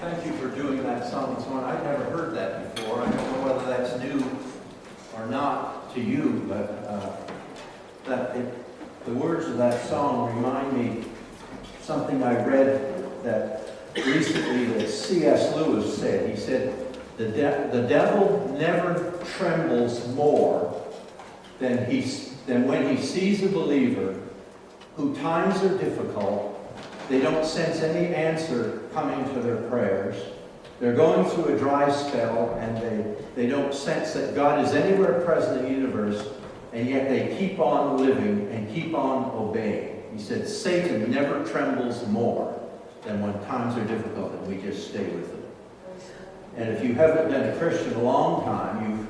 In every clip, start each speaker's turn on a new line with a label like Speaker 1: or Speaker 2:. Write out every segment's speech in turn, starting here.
Speaker 1: Thank you for doing that song this morning. I've never heard that before. I don't know whether that's new or not to you, but the words of that song remind me something I read that recently that C.S. Lewis said. He said, the devil never trembles more than when he sees a believer who times are difficult. They don't sense any answer coming to their prayers. They're going through a dry spell, and they don't sense that God is anywhere present in the universe, and yet they keep on living and keep on obeying. He said, Satan never trembles more than when times are difficult, and we just stay with him. And if you haven't been a Christian a long time,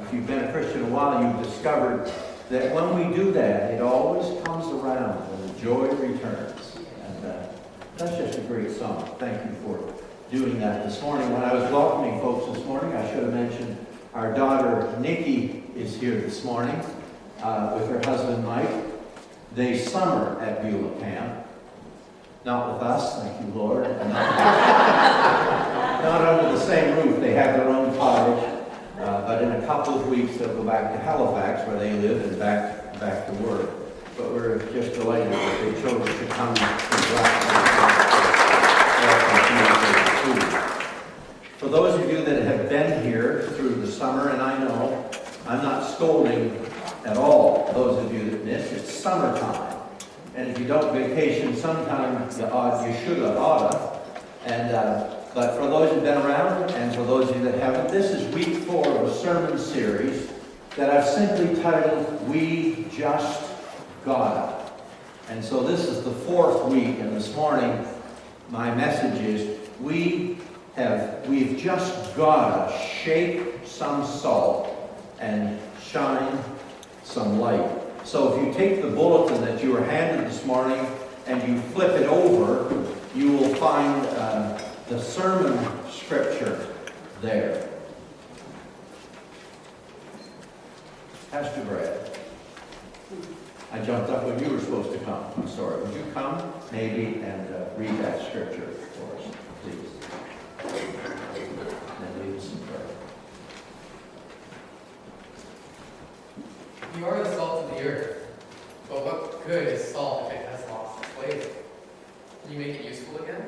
Speaker 1: if you've been a Christian a while, you've discovered that when we do that, it always comes around and the joy returns. That's just a great song. Thank you for doing that this morning. When I was welcoming folks this morning, I should have mentioned our daughter Nikki is here this morning with her husband Mike. They summer at Beulah Camp. Not with us, thank you, Lord. Not under the same roof. They have their own cottage. But in a couple of weeks, they'll go back to Halifax, where they live, and back to work. But we're just delighted that they chose to come to Blackburn. For those of you that have been here through the summer, and I know I'm not scolding at all those of you that missed, it's summertime. And if you don't vacation sometime, you should have oughta. But for those who've been around, and for those of you that haven't, this is week 4 of a sermon series that I've simply titled, We Just Gotta. And so this is the 4th week, and this morning my message is, we've just gotta shake some salt and shine some light. So if you take the bulletin that you were handed this morning and you flip it over, you will find the sermon scripture there. Pastor Brad, I jumped up when you were supposed to come. I'm sorry. Would you come, maybe, and read that scripture for us, please? And lead us in prayer.
Speaker 2: You are the salt of the earth, but what good is salt if it has lost its flavor? Can you make it useful again?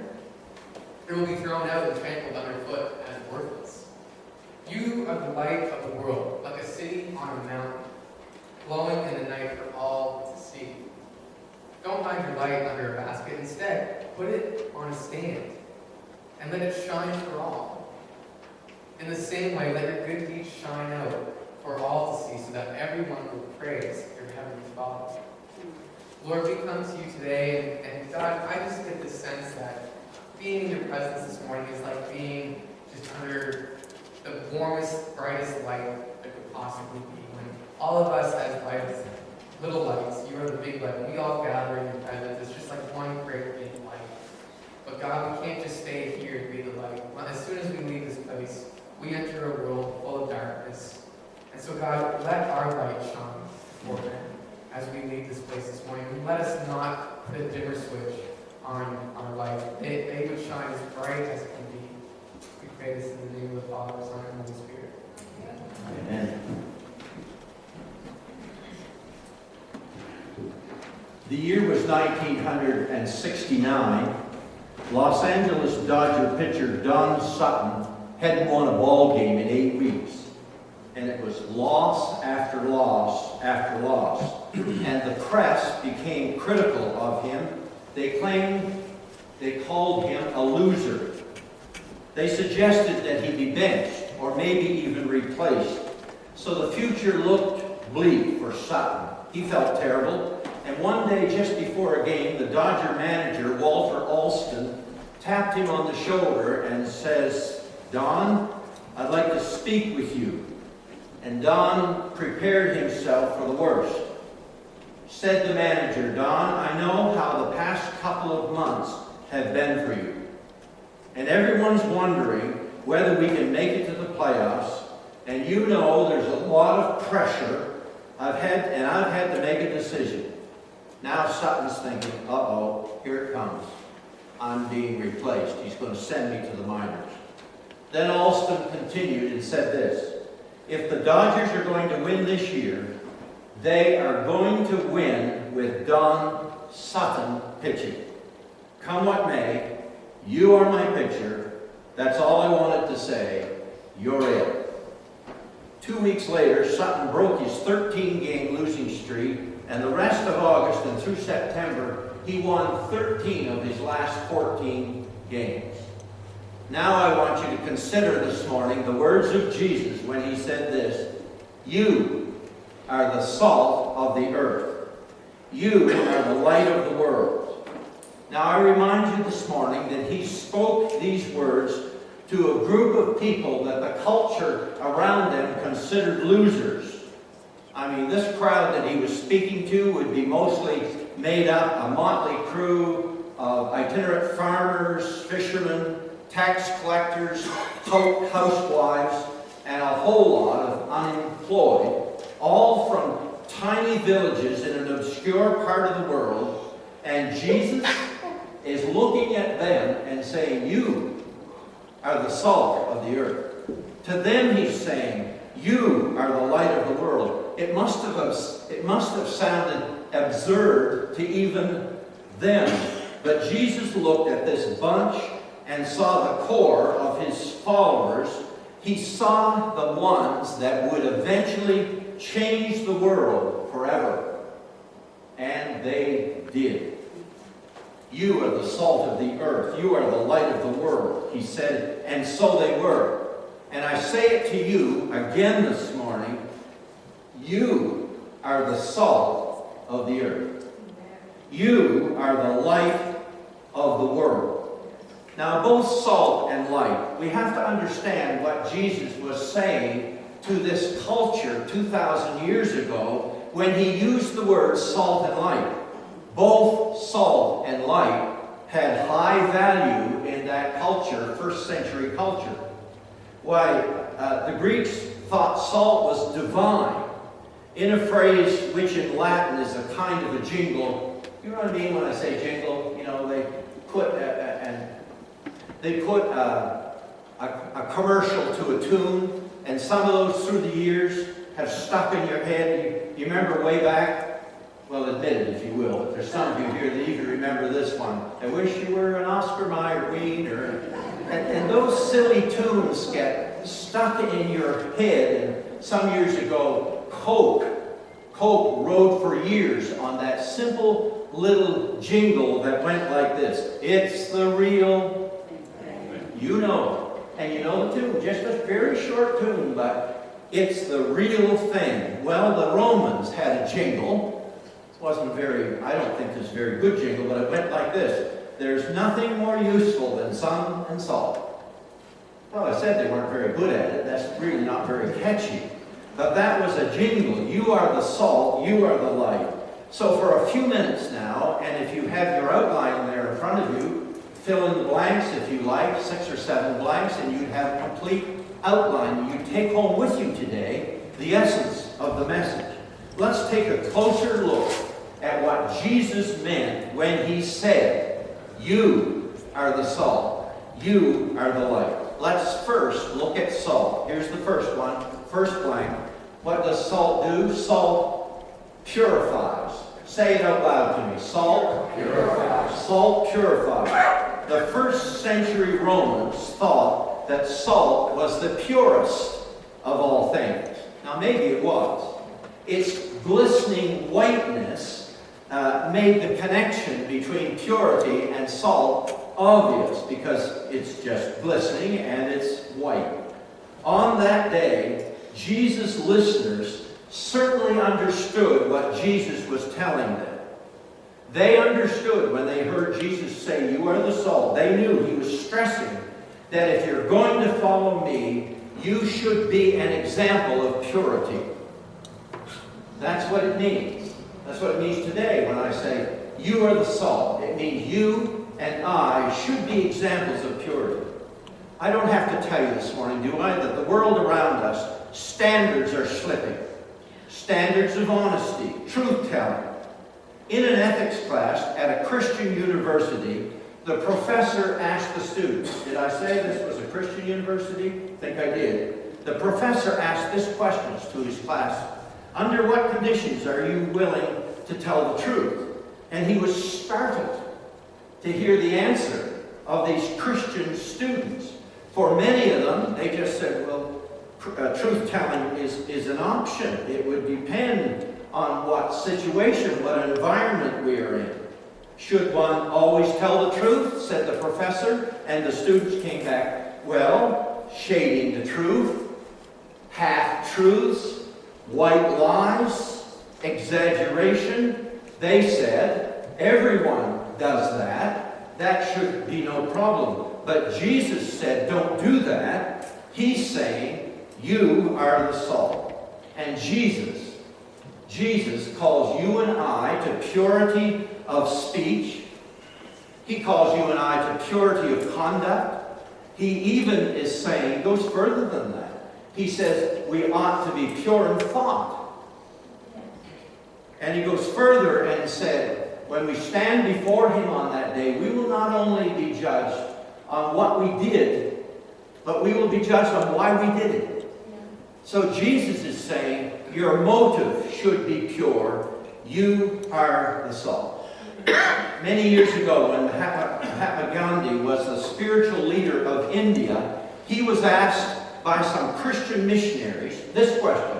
Speaker 2: It will be thrown out and trampled underfoot as worthless. You are the light of the world, like a city on a mountain, glowing in the night for all to see. Don't hide your light under a basket. Instead, put it on a stand, and let it shine for all. In the same way, let your good deeds shine out for all to see, so that everyone will praise your heavenly Father. Lord, we come to you today, and God, I just get this sense that being in your presence this morning is like being just under the warmest, brightest light that could possibly be. When all of us as lights, little lights, you are the big light, when we all gather in your presence, it's just like one great big light. But God, we can't just stay here and be the light. As soon as we leave this place, we enter a world full of darkness. And so God, let our light shine before them as we leave this place this morning. And let us not put a dimmer switch on our light. They would shine as bright as can be. We pray this in the name of the Father, Son, and Holy Spirit.
Speaker 1: Amen. The year was 1969. Los Angeles Dodger pitcher Don Sutton hadn't won a ball game in 8 weeks. And it was loss after loss after loss. And the press became critical of him. They called him a loser. They suggested that he be benched or maybe even replaced. So the future looked bleak for Sutton. He felt terrible. And one day, just before a game, the Dodger manager, Walter Alston, tapped him on the shoulder and says, Don, I'd like to speak with you. And Don prepared himself for the worst. Said the manager, Don, I know how the past couple of months have been for you. And everyone's wondering whether we can make it to the playoffs. And you know there's a lot of pressure. I've had to make a decision. Now Sutton's thinking, uh-oh, here it comes. I'm being replaced. He's going to send me to the minors. Then Alston continued and said this: if the Dodgers are going to win this year, they are going to win with Don Sutton pitching. Come what may, you are my pitcher. That's all I wanted to say. You're it. 2 weeks later, Sutton broke his 13-game losing streak, and the rest of August and through September, he won 13 of his last 14 games. Now I want you to consider this morning the words of Jesus when he said this: you are the salt of the earth. You are the light of the world. Now I remind you this morning that he spoke these words to a group of people that the culture around them considered losers. I mean, this crowd that he was speaking to would be mostly made up, a motley crew of itinerant farmers, fishermen, tax collectors, housewives, and a whole lot of unemployed, all from tiny villages in an obscure part of the world. And Jesus is looking at them and saying, you are the salt of the earth. To them he's saying, you are the light of the world. It must have sounded absurd to even them. But Jesus looked at this bunch and saw the core of his followers. He saw the ones that would eventually change the world forever. And they did. You are the salt of the earth. You are the light of the world, he said, and so they were. And I say it to you again this morning, you are the salt of the earth. You are the light of the world. Now, both salt and light, we have to understand what Jesus was saying to this culture 2,000 years ago when he used the words salt and light. Both salt and light had high value in that culture, first century culture. Why, the Greeks thought salt was divine, in a phrase which in Latin is a kind of a jingle. You know what I mean when I say jingle? You know, they put a commercial to a tune, and some of those through the years have stuck in your head. You remember way back? Well, admit it if you will. But there's some of you here that even remember this one. I wish you were an Oscar Mayer Queen, and those silly tunes get stuck in your head. And some years ago, Coke rode for years on that simple little jingle that went like this: it's the real, you know, and you know the tune, just a very short tune, but it's the real thing. Well, the Romans had a jingle. Wasn't very, I don't think it was a very good jingle, but it went like this: there's nothing more useful than sun and salt. Well, I said they weren't very good at it. That's really not very catchy. But that was a jingle. You are the salt, you are the light. So for a few minutes now, and if you have your outline there in front of you, fill in the blanks if you like, 6 or 7 blanks, and you'd have a complete outline. You take home with you today the essence of the message. Let's take a closer look at what Jesus meant when he said, you are the salt, you are the light. Let's first look at salt. Here's the first one, first blank. What does salt do? Salt purifies. Say it out loud to me. Salt purifies. Salt purifies. The first century Romans thought that salt was the purest of all things. Now maybe it was. Its glistening whiteness made the connection between purity and salt obvious because it's just glistening and it's white. On that day, Jesus' listeners certainly understood what Jesus was telling them. They understood when they heard Jesus say, you are the salt. They knew he was stressing that if you're going to follow me, you should be an example of purity. That's what it means. That's what it means today when I say, you are the salt. It means you and I should be examples of purity. I don't have to tell you this morning, do I, that the world around us, standards are slipping. Standards of honesty, truth-telling. In an ethics class at a Christian university, The professor asked the students, did I say this was a Christian university? I think I did. The professor asked this questions to his class. Under what conditions are you willing to tell the truth? And he was startled to hear the answer of these Christian students. For many of them, they just said, well, truth-telling is an option. It would depend on what situation, what environment we are in. Should one always tell the truth, said the professor, and the students came back, well, shading the truth, half-truths, white lies, exaggeration. They said, everyone does that. That should be no problem. But Jesus said, don't do that. He's saying, you are the salt. And Jesus calls you and I to purity of speech. He calls you and I to purity of conduct. He even is saying, goes further than that. He says we ought to be pure in thought. And he goes further and said, when we stand before him on that day, we will not only be judged on what we did, but we will be judged on why we did it. So Jesus is saying, your motive should be pure. You are the salt. Many years ago, when Mahatma Gandhi was the spiritual leader of India, he was asked by some Christian missionaries this question: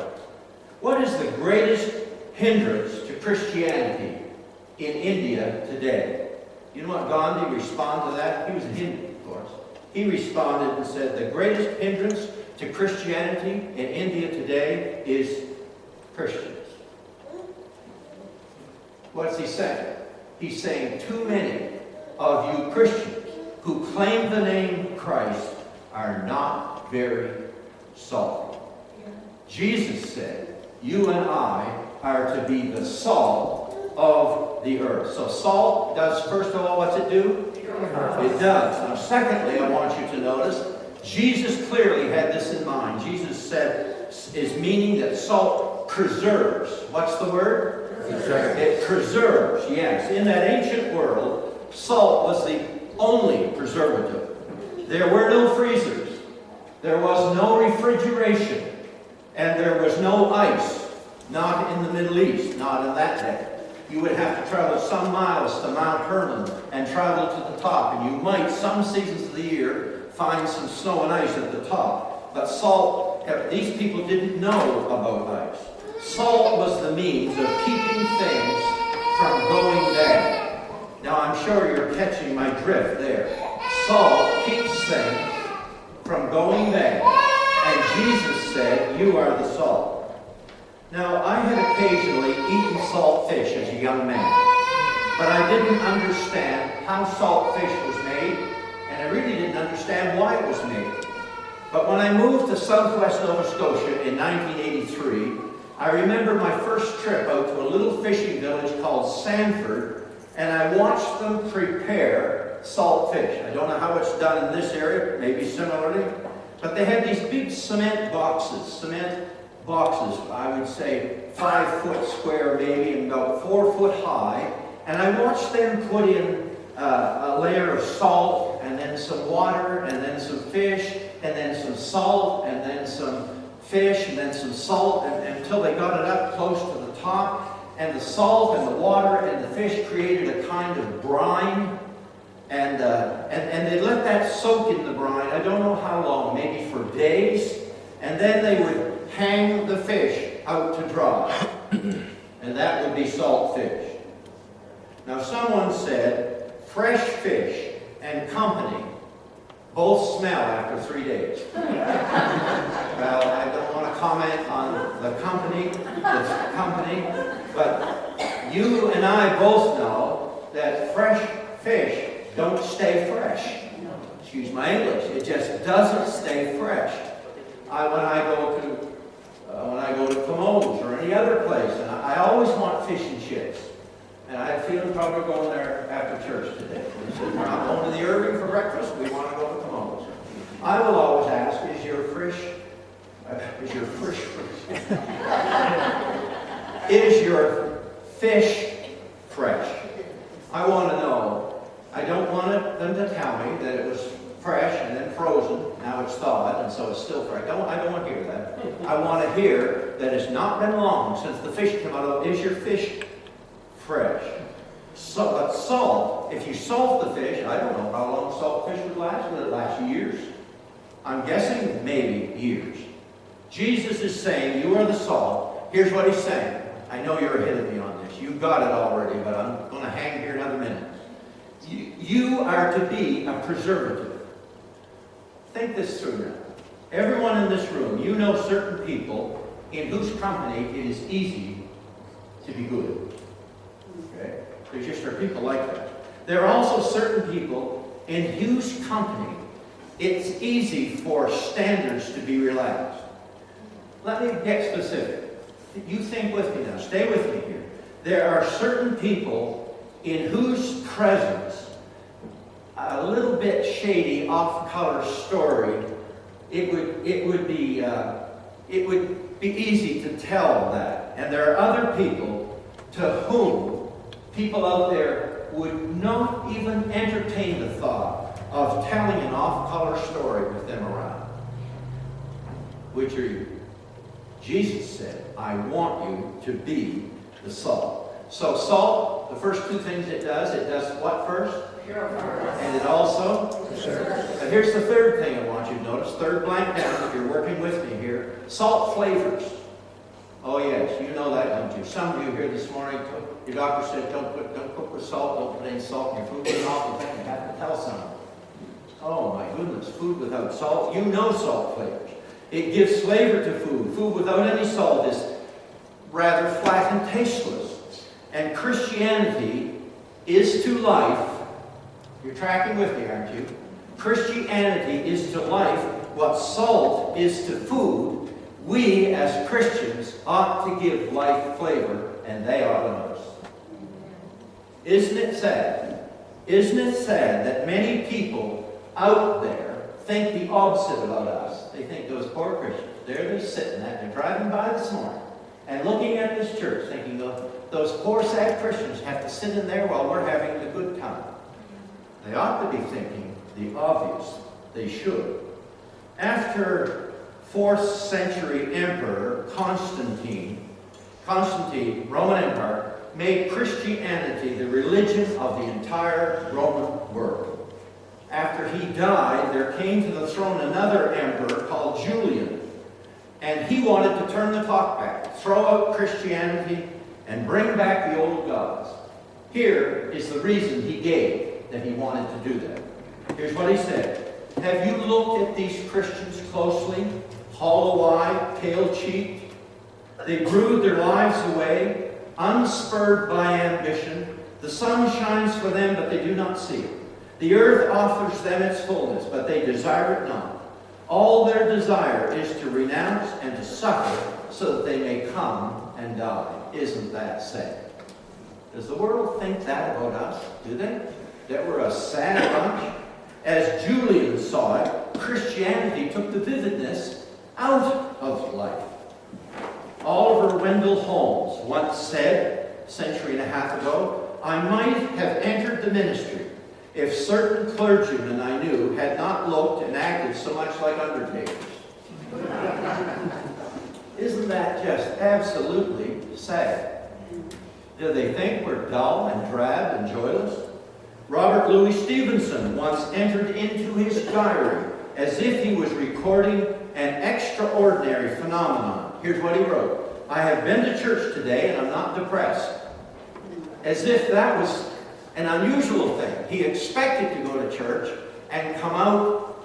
Speaker 1: what is the greatest hindrance to Christianity in India today? You know what Gandhi responded to that? He was a Hindu, of course. He responded and said, the greatest hindrance to Christianity in India today is Christians. What's he saying? He's saying too many of you Christians who claim the name Christ are not very salty. Jesus said, you and I are to be the salt of the earth. So salt does, first of all, what's it do? It does. Now, secondly, I want you to notice, Jesus clearly had this in mind. Jesus said, is meaning that salt preserves. What's the word? Preserves. It preserves, yes. In that ancient world, salt was the only preservative. There were no freezers. There was no refrigeration. And there was no ice. Not in the Middle East, not in that day. You would have to travel some miles to Mount Hermon and travel to the top. And you might, some seasons of the year, find some snow and ice at the top. But salt, these people didn't know about ice. Salt was the means of keeping things from going bad. Now I'm sure you're catching my drift there. Salt keeps things from going bad. And Jesus said, you are the salt. Now, I had occasionally eaten salt fish as a young man, but I didn't understand how salt fish was made, and I really didn't understand why it was made. But when I moved to southwest Nova Scotia in 1983, I remember my first trip out to a little fishing village called Sanford, and I watched them prepare salt fish. I don't know how it's done in this area, maybe similarly, but they had these big cement boxes, I would say 5 foot square maybe, and about 4 foot high. And I watched them put in a layer of salt, and then some water, and then some fish, and then some salt, and then some fish, and then some salt, until they got it up close to the top. And the salt and the water and the fish created a kind of brine. And they let that soak in the brine, I don't know how long, maybe for days. And then they would hang the fish out to dry. And that would be salt fish. Now someone said, fresh fish and company both smell after 3 days. Well, I don't want to comment on the company, but you and I both know that fresh fish don't stay fresh. Excuse my English. It just doesn't stay fresh. When I go to Camo's or any other place, and I always want fish and chips. And I have a feeling probably going there after church today. They said, we're not going to the Irving for breakfast, we want to go to Camo's. I will always ask, is your fish fresh? I want to know. I don't want it them to tell me that it was fresh and then frozen, now it's thawed, and so it's still fresh. I don't want to hear that. I want to hear that it's not been long since the fish came out of, is your fish fresh? So, but salt, if you salt the fish, I don't know how long salt fish would last. Would it last years? I'm guessing maybe years. Jesus is saying, you are the salt. Here's what he's saying. I know you're ahead of me on this. You got it already, but I'm going to hang here another minute. You are to be a preservative. Think this through now. Everyone in this room, you know certain people in whose company it is easy to be good. Okay? There just are people like that. There are also certain people in whose company it's easy for standards to be relaxed. Let me get specific. You think with me now. Stay with me here. There are certain people in whose presence a little bit shady, off-color story, it would be easy to tell that. And there are other people to whom people out there would not even entertain the thought of telling an off-color story with them around. Which are you? Jesus said, I want you to be the salt. So salt, the first two things it does what first? And it also? And here's the third thing I want you to notice. Third blank down, if you're working with me here. Salt flavors. Oh yes, you know that, don't you? Some of you here this morning, your doctor said, don't cook with salt, don't put any salt in your food. It's an awful thing. You have to tell someone. Oh my goodness, food without salt. You know salt flavors. It gives flavor to food. Food without any salt is rather flat and tasteless. And Christianity is to life. You're tracking with me, aren't you? Christianity is to life what salt is to food. We, as Christians, ought to give life flavor, and they ought to notice. Isn't it sad? Isn't it sad that many people out there think the opposite about us? They think those poor Christians, there they're sitting, they're driving by this morning and looking at this church, thinking those poor sad Christians have to sit in there while we're having a good time. They ought to be thinking the obvious. They should. After 4th century emperor Constantine, Roman Empire, made Christianity the religion of the entire Roman world. After he died, there came to the throne another emperor called Julian. And he wanted to turn the clock back, throw out Christianity, and bring back the old gods. Here is the reason he gave that he wanted to do that. Here's what he said. Have you looked at these Christians closely? Hollow-eyed, pale-cheeked. They brood their lives away, unspurred by ambition. The sun shines for them, but they do not see it. The earth offers them its fullness, but they desire it not. All their desire is to renounce and to suffer so that they may come and die. Isn't that sad? Does the world think that about us? Do they? That we're a sad bunch? As Julian saw it, Christianity took the vividness out of life. Oliver Wendell Holmes once said, a century and a half ago, I might have entered the ministry if certain clergymen I knew had not looked and acted so much like undertakers. Isn't that just absolutely sad? Do they think we're dull and drab and joyless? Robert Louis Stevenson once entered into his diary as if he was recording an extraordinary phenomenon. Here's what he wrote. I have been to church today and I'm not depressed. As if that was an unusual thing. He expected to go to church and come out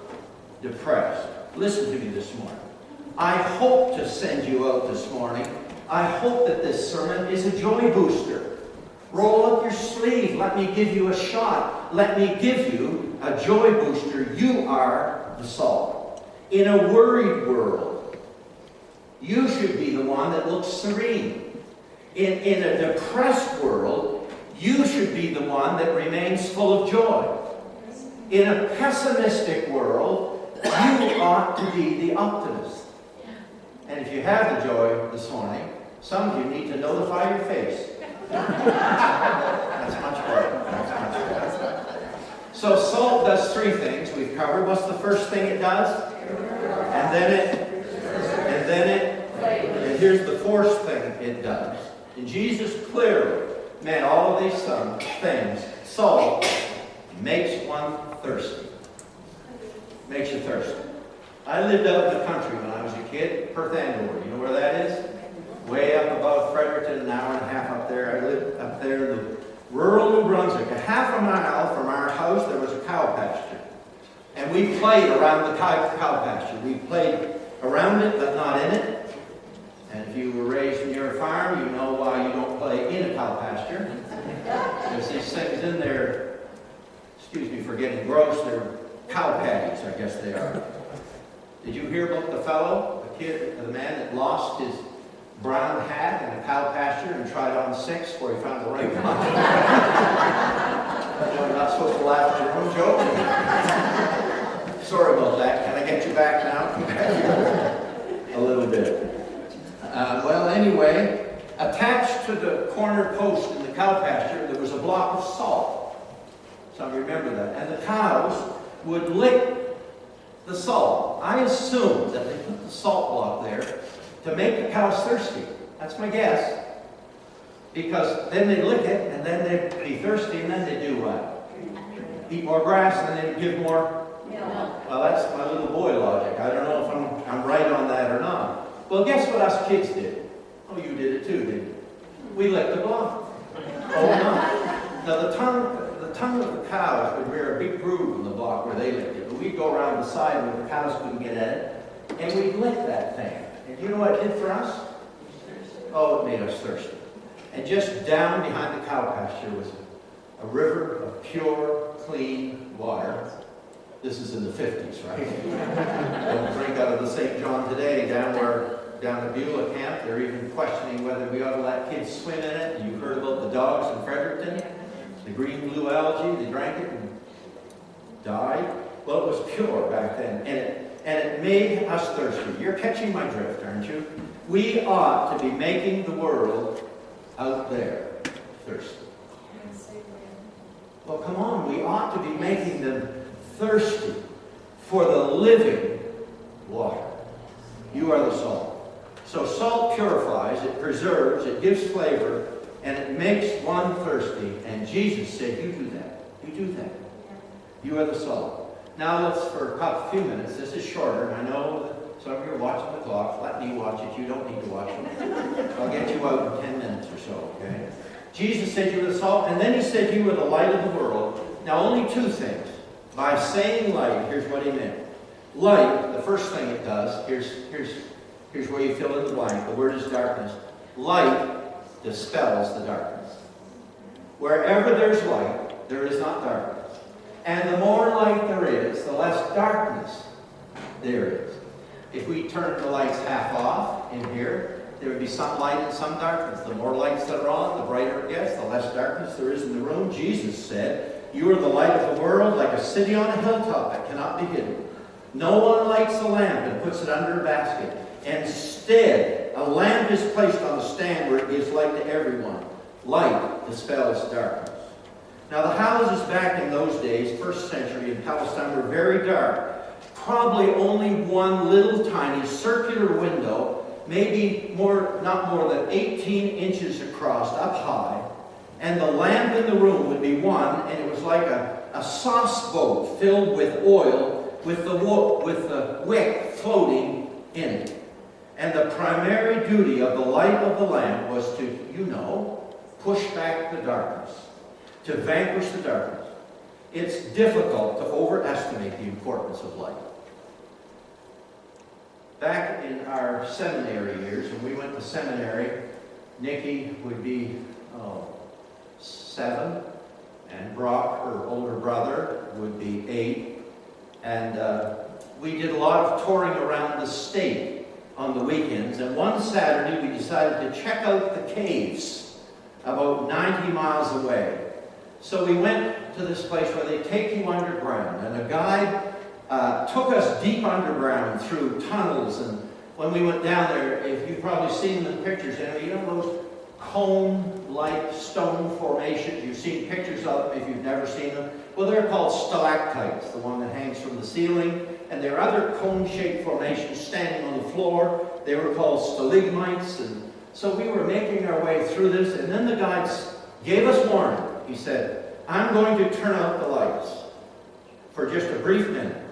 Speaker 1: depressed. Listen to me this morning. I hope to send you out this morning. I hope that this sermon is a joy booster. Roll up your sleeve. Let me give you a shot. Let me give you a joy booster. You are the salt. In a worried world, you should be the one that looks serene. In a depressed world, you should be the one that remains full of joy. In a pessimistic world, you ought to be the optimist. And if you have the joy this morning, some of you need to notify your face. That's much better. That's much better. So salt does three things we've covered. What's the first thing it does? And here's the fourth thing it does. And Jesus clearly meant all of these things. Salt makes one thirsty. Makes you thirsty. I lived out in the country when I was a kid, Perth Andover. You know where that is? Way up above Fredericton, an hour and a half up there. I lived up there in the rural New Brunswick. A half a mile from our house, there was a cow pasture. And we played around the cow pasture. We played around it, but not in it. And if you were raised near a farm, you know why you don't play in a cow pasture. There's these things in there, excuse me for getting gross, they're cow patties, I guess they are. Did you hear about the man that lost his brown hat in a cow pasture and tried on 6 before he found the right one? You're not supposed to laugh at your own joke. Sorry about that. Can I get you back now? A little bit. Well, anyway, attached to the corner post in the cow pasture, there was a block of salt. Some remember that. And the cows would lick the salt. I assume that they put the salt block there to make the cows thirsty. That's my guess. Because then they lick it, and then they'd be thirsty, and then they do what? Eat more grass, and then give more. Well, that's my little boy logic. I don't know if I'm right on that or not. Well, guess what us kids did? Oh, you did it too, didn't you? We licked the block. Oh, no. Now, the tongue of the cows would rear a big groove in the block where they licked it. But we'd go around the side where the cows couldn't get at it, and we'd lick that thing. And you know what it did for us? Oh, it made us thirsty. And just down behind the cow pasture was a river of pure, clean water. This is in the 50s, right? Don't drink out of the St. John today. Down at Beulah Camp, they're even questioning whether we ought to let kids swim in it. You heard about the dogs in Fredericton? The green-blue algae, they drank it and died. Well, it was pure back then, and it made us thirsty. You're catching my drift, aren't you? We ought to be making the world out there thirsty. Well, come on, we ought to be making them thirsty for the living water. You are the salt. So salt purifies, it preserves, it gives flavor, and it makes one thirsty. And Jesus said, you do that. You do that. You are the salt. Now let's, for a few minutes, this is shorter. I know that some of you are watching the clock. Let me watch it. You don't need to watch it. I'll get you out in 10 minutes or so, okay? Jesus said you are the salt, and then he said you are the light of the world. Now only two things. By saying light, here's what he meant. Light, the first thing it does, here's where you fill in the blank. The word is darkness. Light dispels the darkness. Wherever there's light, there is not darkness. And the more light there is, the less darkness there is. If we turn the lights half off in here, there would be some light and some darkness. The more lights that are on, the brighter it gets, the less darkness there is in the room. Jesus said, you are the light of the world, like a city on a hilltop that cannot be hidden. No one lights a lamp and puts it under a basket. Instead, a lamp is placed on a stand where it gives light to everyone. Light dispels darkness. Now, the houses back in those days, first century in Palestine, were very dark. Probably only one little tiny circular window, maybe not more than 18 inches across, up high. And the lamp in the room would be one, and it was like a sauce boat filled with oil with the wick floating in it. And the primary duty of the light of the lamp was to, push back the darkness, to vanquish the darkness. It's difficult to overestimate the importance of light. Back in our seminary years, when we went to seminary, Nikki would be 7, and Brock, her older brother, would be 8. And we did a lot of touring around the state on the weekends. And one Saturday, we decided to check out the caves about 90 miles away. So we went to this place where they take you underground. And a guide took us deep underground through tunnels. And when we went down there, if you've probably seen the pictures, cone-like stone formations. You've seen pictures of them if you've never seen them. Well, they're called stalactites, the one that hangs from the ceiling. And there are other cone-shaped formations standing on the floor. They were called stalagmites. And so we were making our way through this, and then the guide gave us warning. He said, I'm going to turn out the lights for just a brief minute.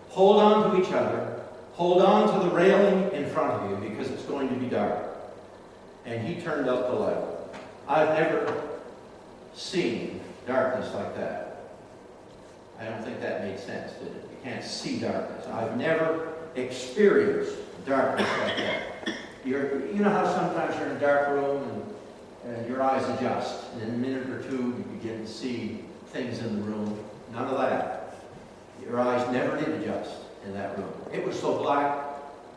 Speaker 1: Hold on to each other. Hold on to the railing in front of you because it's going to be dark. And he turned out the light. I've never seen darkness like that. I don't think that made sense, did it? You can't see darkness. I've never experienced darkness like that. You know how sometimes you're in a dark room and your eyes adjust, and in a minute or two you begin to see things in the room. None of that. Your eyes never did adjust in that room. It was so black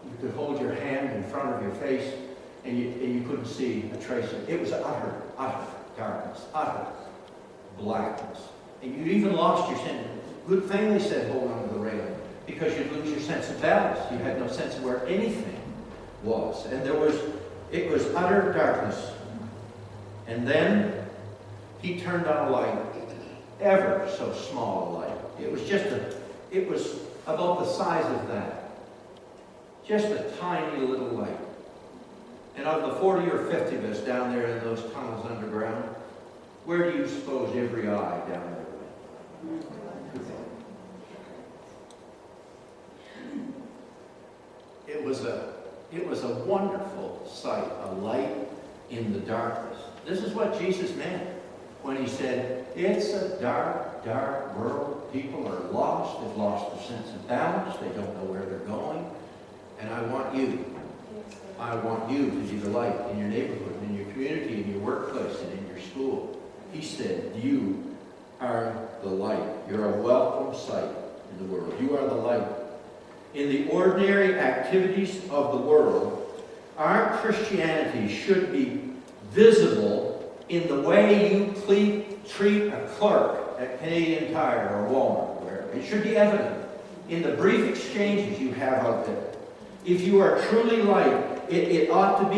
Speaker 1: you could hold your hand in front of your face and you couldn't see a trace of it. It was utter darkness, utter blackness. And you even lost your sense. Good thing they said hold on to the railing, because you'd lose your sense of balance. You had no sense of where anything was. And it was utter darkness. And then he turned on a light, ever so small a light. It was about the size of that. Just a tiny little light. And of the 40 or 50 of us down there in those tunnels underground, where do you suppose every eye down there went? It was a wonderful sight, a light in the darkness. This is what Jesus meant when he said, it's a dark, dark world. People are lost. They've lost their sense of balance. They don't know where they're going. And I want you to be the light in your neighborhood, in your community, in your workplace, and in your school. He said, you are the light. You're a welcome sight in the world. You are the light. In the ordinary activities of the world, our Christianity should be visible in the way you treat a clerk at Canadian Tire or Walmart, wherever. It should be evident in the brief exchanges you have out there. If you are truly light, it ought to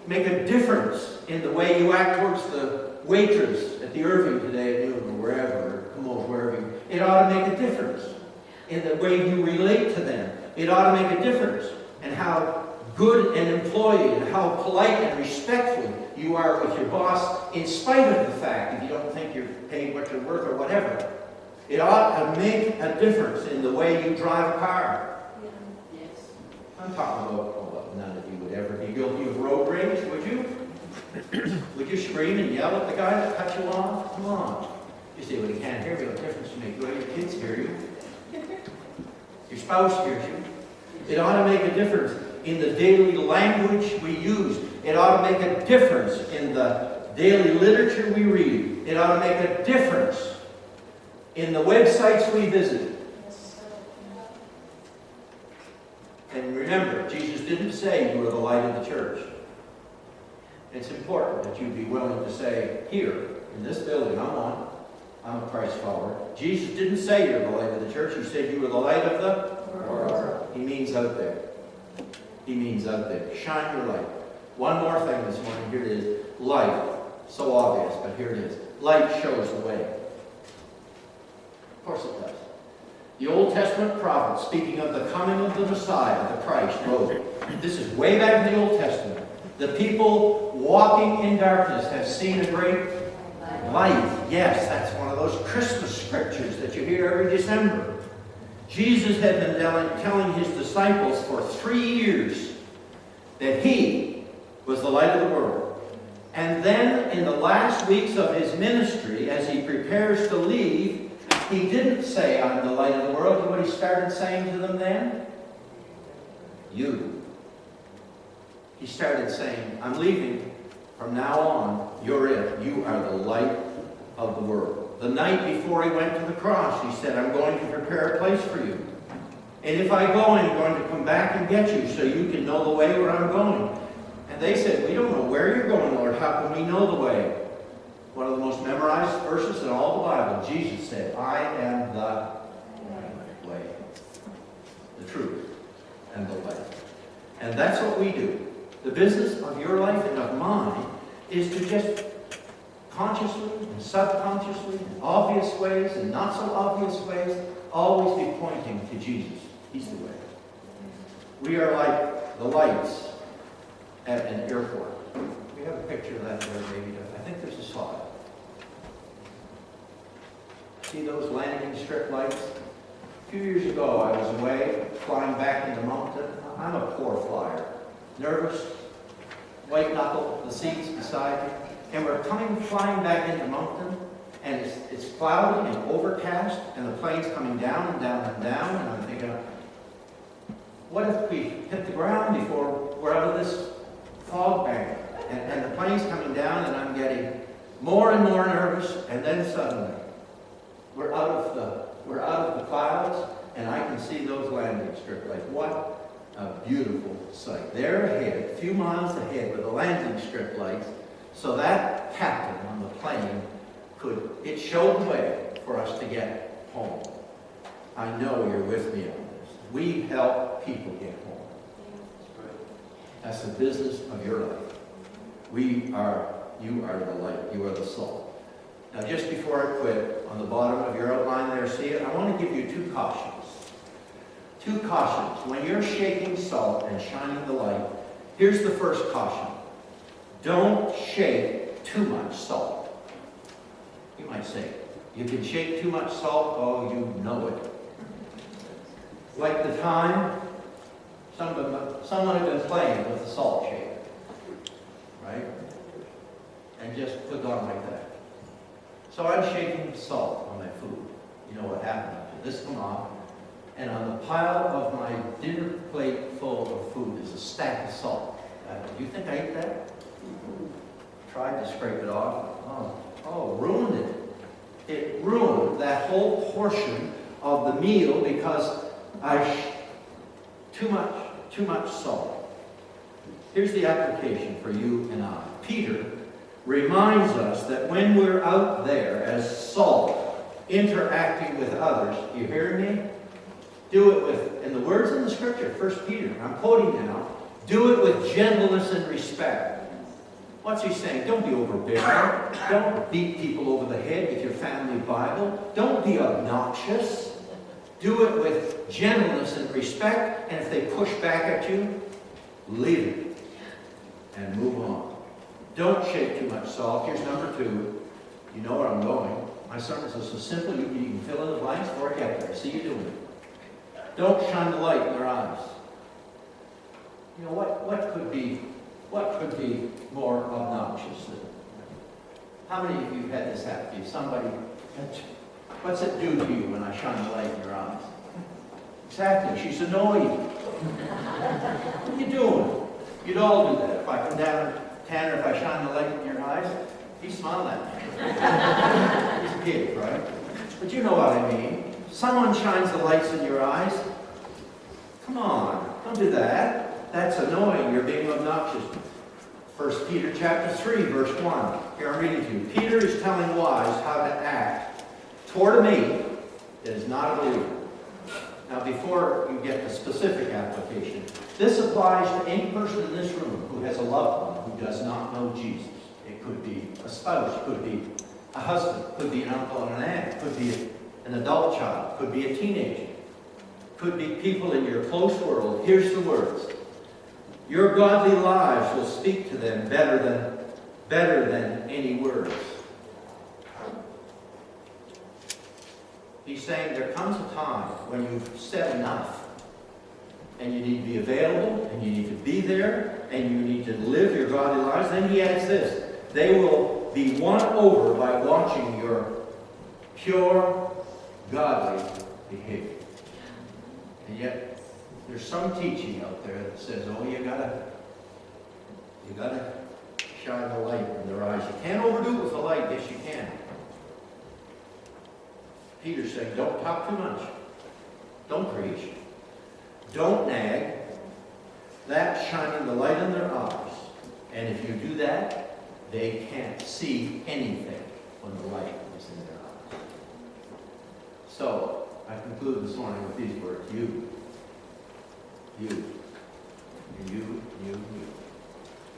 Speaker 1: make a difference in the way you act towards the waitress at the Irving today at noon or wherever, or Como's, wherever. It ought to make a difference in the way you relate to them. It ought to make a difference in how good an employee and how polite and respectful you are with your boss, in spite of the fact that you don't think you're paid what you're worth or whatever. It ought to make a difference in the way you drive a car.
Speaker 3: Yes.
Speaker 1: I'm talking about, none of you would ever be guilty of road rage, would you? Would you scream and yell at the guy that cut you off? Come on. You say, well, you can't hear me. What difference does it make? Well, your kids hear you. Your spouse hears you. It ought to make a difference in the daily language we use. It ought to make a difference in the daily literature we read. It ought to make a difference in the websites we visit. And remember, Jesus didn't say you were the light of the church. It's important that you be willing to say, here, in this building I'm a Christ follower. Jesus didn't say you're the light of the church. He said you were the light of the world. He means out there. He means out there. Shine your light. One more thing this morning. Here it is. Light. So obvious, but here it is. Light shows the way. Of course it does. The Old Testament prophet, speaking of the coming of the Messiah, the Christ, wrote, this is way back in the Old Testament. The people walking in darkness have seen a great light. Yes, that's one of those Christmas scriptures that you hear every December. Jesus had been telling his disciples for 3 years that he was the light of the world. And then in the last weeks of his ministry, as he prepares to leave, he didn't say, I'm the light of the world. You know what he started saying to them then? You. He started saying, I'm leaving. From now on, you're it. You are the light of the world. The night before he went to the cross, he said, I'm going to prepare a place for you. And if I go, I'm going to come back and get you so you can know the way where I'm going. And they said, we don't know where you're going, Lord. How can we know the way? One of the most memorized verses in all the Bible. Jesus said, I am the way, the truth, and the light. And that's what we do. The business of your life and of mine is to just consciously and subconsciously, in obvious ways and not so obvious ways, always be pointing to Jesus. He's the way. We are like the lights at an airport. We have a picture of that there, maybe. I think there's a slide. See those landing strip lights? A few years ago, I was away, flying back into Moncton. I'm a poor flyer. Nervous, white knuckle, the seats beside me. And we're flying back into Moncton, and it's cloudy and overcast, and the plane's coming down and down and down, and I'm thinking, what if we hit the ground before we're out of this fog bank? And the plane's coming down, and I'm getting more and more nervous, and then suddenly, we're out of the clouds, and I can see those landing strip lights. What a beautiful sight. There ahead, a few miles ahead, were the landing strip lights, so that captain on the plane it showed the way for us to get home. I know you're with me on this. We help people get home. That's the business of your life. You are the light. You are the salt. Now, just before I quit, on the bottom of your outline there, see it? I want to give you two cautions. Two cautions. When you're shaking salt and shining the light, here's the first caution. Don't shake too much salt. You might say, you can shake too much salt, oh, you know it. Like the time someone had been playing with the salt shaker, right? And just put it on like that. So I'm shaking salt on my food. You know what happened? This come off, and on the pile of my dinner plate full of food is a stack of salt. Do you think I ate that? Tried to scrape it off. Oh, ruined it. It ruined that whole portion of the meal because too much salt. Here's the application for you and I. Peter reminds us that when we're out there as salt, interacting with others, you hear me? Do it with, in the words in the scripture, 1 Peter, I'm quoting now, do it with gentleness and respect. What's he saying? Don't be overbearing. Don't beat people over the head with your family Bible. Don't be obnoxious. Do it with gentleness and respect, and if they push back at you, leave it and move on. Don't shake too much salt. Here's number 2. You know where I'm going. My sermons are so simple, you can fill in the blanks before I get there. See you doing it. Don't shine the light in their eyes. You know, what could be more obnoxious than? How many of you have had this happen to you? Somebody, what's it do to you when I shine the light in your eyes? Exactly, she's annoyed. What are you doing? You'd all do that. If I come down, Tanner, if I shine the light in your eyes, he's smiling at me. He's a kid, right? But you know what I mean. Someone shines the lights in your eyes. Come on, don't do that. That's annoying. You're being obnoxious. 1 Peter chapter 3, verse 1. Here I'm reading to you. Peter is telling wives how to act toward a mate that is not a believer. Now, before you get the specific application, this applies to any person in this room who has a loved one who does not know Jesus. It could be a spouse, could be a husband, could be an uncle and an aunt, could be an adult child, could be a teenager, could be people in your close world. Here's the words. Your godly lives will speak to them better than any words. He's saying there comes a time when you've said enough, and you need to be available, and you need to be there, and you need to live your godly lives. Then he adds this, they will be won over by watching your pure, godly behavior. And yet, there's some teaching out there that says, oh, you gotta shine the light in their eyes. You can't overdo it with the light. Yes, you can. Peter's saying, don't talk too much. Don't preach. Don't nag. That's shining the light in their eyes. And if you do that, they can't see anything when the light is in their eyes. So, I conclude this morning with these words. You.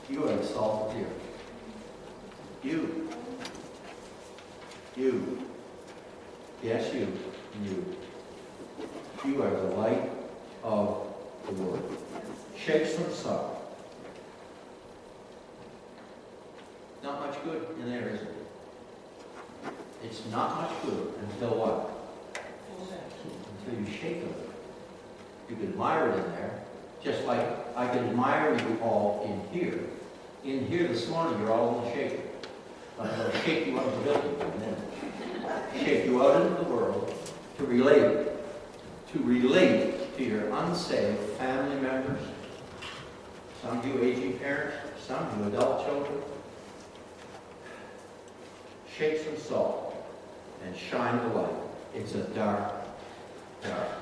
Speaker 1: You are the salt of the earth. You. You. Yes, you. You. You are the light of the world. Shakes from salt. Not much good in there, is it? It's not much good until what? Until you shake it. You can admire it in there, just like I can admire you all in here. In here this morning, you're all in the shaker. I'm going to shake you out of the building for a minute. Shake you out into the world to relate to your unsaved family members, some of you aging parents, some of you adult children. Shake some salt and shine the light. It's a dark, dark